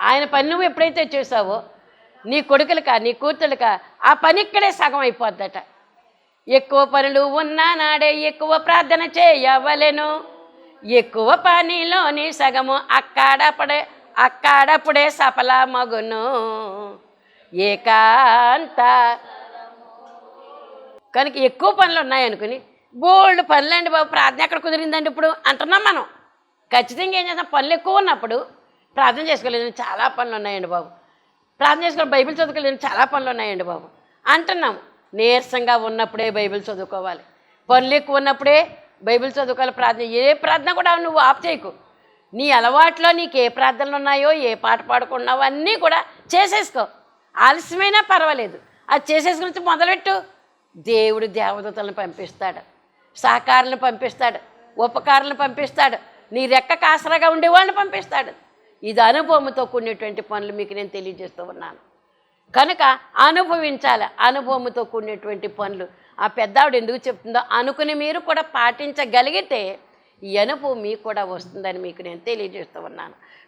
ఆయన పని నువ్వు ఎప్పుడైతే చేసావో నీ కొడుకులకా నీ కూతుళ్ళకా ఆ పని ఇక్కడే సగం అయిపోద్దట. ఎక్కువ పనులు ఉన్నా నాడే ఎక్కువ ప్రార్థన చేయవలెను, ఎక్కువ పనిలోని సగము అక్కడప్పుడే సఫల మగును ఏకాంత. కనుక ఎక్కువ పనులు ఉన్నాయనుకుని బోల్డ్ పనులండి బాబు, ప్రార్థన ఎక్కడ కుదిరిందండి ఇప్పుడు అంటున్నాం మనం. ఖచ్చితంగా ఏం చేస్తాం, పనులు ఎక్కువ ఉన్నప్పుడు ప్రార్థన చేసుకోలేదు, చాలా పనులు ఉన్నాయండి బాబు, ప్రార్థన చేసుకోవాలి, బైబిల్ చదువుకోలేదు, చాలా పనులు ఉన్నాయండి బాబు అంటున్నాం. నీరసంగా ఉన్నప్పుడే బైబిల్ చదువుకోవాలి, పనులు ఎక్కువ ఉన్నప్పుడే బైబిల్ చదువుకోవాలి. ప్రార్థన ఏ ప్రార్థన కూడా నువ్వు ఆఫ్ చేయకు. నీ అలవాట్లో నీకు ఏ ప్రార్థనలు ఉన్నాయో, ఏ పాట పాడుకున్నావో అన్నీ కూడా చేసేసుకో. ఆలస్యమైనా పర్వాలేదు, అది చేసేసుకుని మొదలెట్టు. దేవుడు దేవదూతలను పంపిస్తాడు, సహకారులను పంపిస్తాడు, ఉపకారులను పంపిస్తాడు, నీ రెక్కకు ఆసరాగా ఉండేవాళ్ళని పంపిస్తాడు. ఇది అనుభవంతో కూడినటువంటి పనులు మీకు నేను తెలియజేస్తూ ఉన్నాను. కనుక అనుభవించాలి, అనుభవంతో కూడినటువంటి పనులు. ఆ పెద్దావిడ ఎందుకు చెప్తుందో అనుకుని మీరు కూడా పాటించగలిగితే ఈ అనుభవం మీకు కూడా వస్తుందని మీకు నేను తెలియజేస్తూ ఉన్నాను.